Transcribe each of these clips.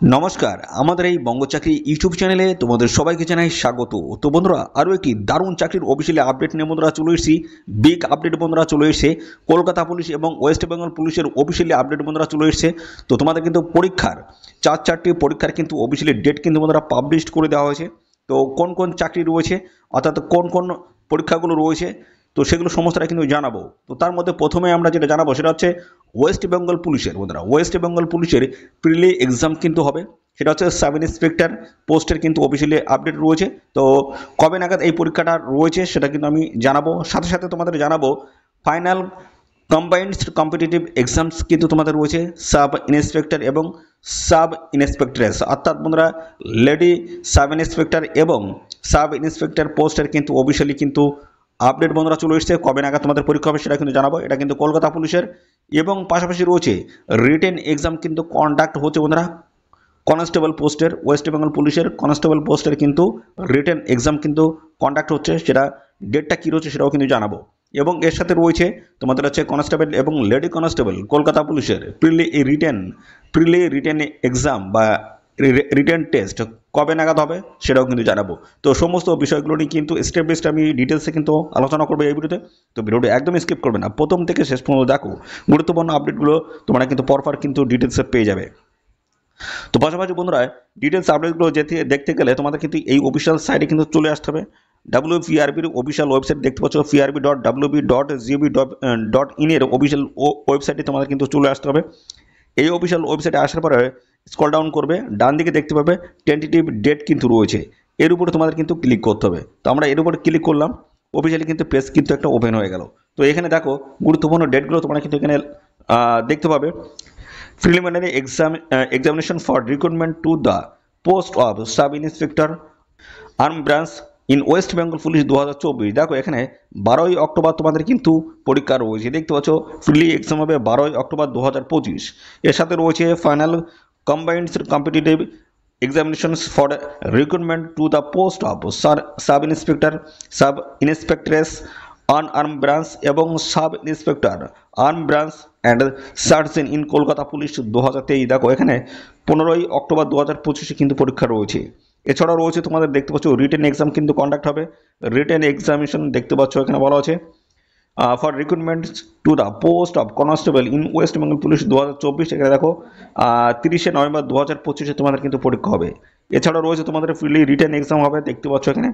নমস্কার, আমাদের এই বঙ্গ চাকরি ইউটিউব চ্যানেলে তোমাদের সবাইকে জানাই স্বাগত। তো বন্ধুরা, আরও একটি দারুণ চাকরির অফিসিয়ালি আপডেট নিয়ে বন্ধুরা চলে এসেছি। বিগ আপডেট বন্ধুরা চলে এসেছে। কলকাতা পুলিশ এবং ওয়েস্ট বেঙ্গল পুলিশের অফিসিয়ালি আপডেট বন্ধুরা চলে এসেছে। তো তোমাদের কিন্তু পরীক্ষার চারটি পরীক্ষার কিন্তু অফিসিয়ালি ডেট কিন্তু বন্ধুরা পাবলিশ করে দেওয়া হয়েছে। তো কোন কোন চাকরি রয়েছে, অর্থাৎ কোন কোন পরীক্ষাগুলো রয়েছে, তো সেগুলো সমস্তটা কিন্তু জানাবো। তো তার মধ্যে প্রথমে আমরা যেটা জানাবো সেটা হচ্ছে ওয়েস্ট বেঙ্গল পুলিশের। বন্ধুরা, ওয়েস্ট বেঙ্গল পুলিশের প্রিলি এক্সাম কিন্তু হবে, সেটা হচ্ছে সাব ইন্সপেক্টর পোস্টের কিন্তু অফিসিয়ালি আপডেট রয়েছে। তো কবে নাগাদ এই পরীক্ষাটা রয়েছে সেটা কিন্তু আমি জানাবো। সাথে সাথে তোমাদের জানাবো ফাইনাল কম্বাইন্ড কম্পিটিটিভ এক্সামস কিন্তু তোমাদের রয়েছে সাব ইন্সপেক্টর এবং সাব ইন্সপেক্টরেস, অর্থাৎ বন্ধুরা লেডি সাব ইন্সপেক্টর এবং সাব ইন্সপেক্টর পোস্টের কিন্তু অফিসিয়ালি কিন্তু আপডেট বন্ধুরা চলে এসেছে। কবে নাগাদ তোমাদের পরীক্ষা হবে সেটা কিন্তু জানাবো। এটা কিন্তু কলকাতা পুলিশের, এবং পাশাপাশি রয়েছে রিটেন এক্সাম কিন্তু কন্ডাক্ট হচ্ছে বন্ধুরা কনস্টেবল পোস্টের। ওয়েস্ট বেঙ্গল পুলিশের কনস্টেবল পোস্টের কিন্তু রিটেন এক্সাম কিন্তু কন্ডাক্ট হচ্ছে, সেটা ডেটটা কী রয়েছে সেটাও কিন্তু জানাবো। এবং এর সাথে রয়েছে তোমাদের হচ্ছে কনস্টেবল এবং লেডি কনস্টেবল কলকাতা পুলিশের প্রিলি রিটেন এক্সাম বা রিটেন টেস্ট কবে নাগাদ হবে সেটাও কিন্তু জানাবো। তো সমস্ত বিষয়গুলো নিয়ে কিন্তু স্টেপ বাই স্টেপ আমি ডিটেলসে কিন্তু আলোচনা করবো এই ভিডিওতে। তো ভিডিওটি একদমই স্কিপ করবে না, প্রথম থেকে শেষ পর্যন্ত দেখো। গুরুত্বপূর্ণ আপডেটগুলো তোমরা কিন্তু পরপর কিন্তু ডিটেলসে পেয়ে যাবে। তো পাশাপাশি বন্ধুরা, ডিটেলস আপডেটগুলো দেখতে গেলে তোমাদের কিন্তু এই অফিসিয়াল সাইটে কিন্তু চলে আসতে হবে। WPRBর অফিসিয়াল ওয়েবসাইট দেখতে পাচ্ছ, prb.wb.gov.in এর অফিসিয়াল ওয়েবসাইটে তোমাদের কিন্তু চলে আসতে হবে। এই অফিসিয়াল ওয়েবসাইটে আসার পরে স্ক্রল ডাউন করবে, ডান দিকে দেখতে পাবে টেন্টেটিভ ডেট কিন্তু রয়েছে, এর উপরে তোমাদের কিন্তু ক্লিক করতে হবে। তো আমরা এর উপরে ক্লিক করলাম, অফিসিয়ালি কিন্তু পেজ কিন্তু একটা ওপেন হয়ে গেল। তো এখানে দেখো গুরুত্বপূর্ণ ডেটগুলো তোমরা কিন্তু এখানে দেখতে পাবে। Preliminary examination for recruitment to the post of sub inspector armed branch in West Bengal police 2024। দেখো এখানে 12ই অক্টোবর তোমাদের কিন্তু পরীক্ষা রয়েছে, দেখতে পাচ্ছ। প্রিলি এক্সাম হবে 12ই অক্টোবর 2025। এর সাথে রয়েছে final combined competitive examinations for recruitment to the post of sub inspector sub inspectress arm branch এবং sub inspector arm branch and sergeant in Kolkata police 2023। দেখো এখানে 15ই অক্টোবর 2025 কিন্তু পরীক্ষা রয়েছে। এছাড়াও রয়েছে তোমাদের দেখতে পাচ্ছ রিটেন এক্সাম কিন্তু কন্ডাক্ট হবে। রিটেন এক্সামিনেশন দেখতে পাচ্ছ এখানে বলা আছে for recruitment to the post of constable in West Bengal police 2024। এখানে দেখো 30শে নভেম্বর 2025 তোমাদের কিন্তু পরীক্ষা হবে। এছাড়াও রয়েছে তোমাদের ফ্রিলি রিটেন এক্সাম হবে, দেখতে পাচ্ছ এখানে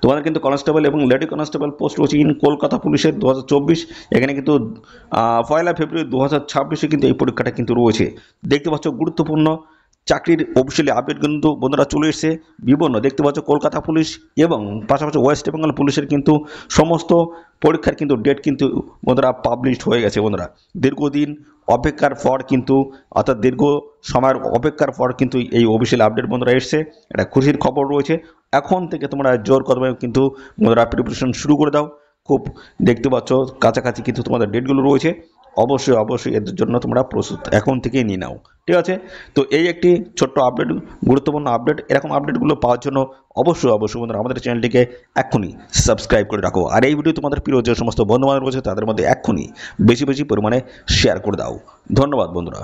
তোমাদের কিন্তু কনস্টেবল এবং লেডি কনস্টেবল পোস্ট রয়েছে ইন কলকাতা পুলিশের 2024। এখানে কিন্তু 1 ফেব্রুয়ারি 2026 কিন্তু এই পরীক্ষাটা কিন্তু রয়েছে। দেখতে পাচ্ছ গুরুত্বপূর্ণ চাকরির অফিসিয়ালি আপডেট কিন্তু বন্ধুরা চলে এসেছে বিভিন্ন। দেখতে পাচ্ছ কলকাতা পুলিশ এবং পাশাপাশি ওয়েস্ট বেঙ্গল পুলিশের কিন্তু সমস্ত পরীক্ষার কিন্তু ডেট কিন্তু বন্ধুরা পাবলিশড হয়ে গেছে। বন্ধুরা, দীর্ঘদিন অপেক্ষার পর কিন্তু, অর্থাৎ দীর্ঘ সময়ের অপেক্ষার পর কিন্তু এই অফিসিয়াল আপডেট বন্ধুরা এসছে। একটা খুশির খবর রয়েছে। এখন থেকে তোমরা জোর কদমে কিন্তু বন্ধুরা প্রিপারেশন শুরু করে দাও। খুব দেখতে পাচ্ছ কাছাকাছি কিন্তু তোমাদের ডেটগুলো রয়েছে। অবশ্যই অবশ্যই এর জন্য তোমরা প্রস্তুত এখন থেকেই নিয়ে নাও, ঠিক আছে। তো এই একটি ছোট্ট আপডেট, গুরুত্বপূর্ণ আপডেট। এরকম আপডেটগুলো পাওয়ার জন্য অবশ্যই অবশ্যই বন্ধুরা আমাদের চ্যানেলটিকে এক্ষুনি সাবস্ক্রাইব করে রাখো। আর এই ভিডিও তোমাদের প্রিয় যে সমস্ত বন্ধুবান্ধব রয়েছে তাদের মধ্যে এক্ষুনি বেশি বেশি পরিমাণে শেয়ার করে দাও। ধন্যবাদ বন্ধুরা।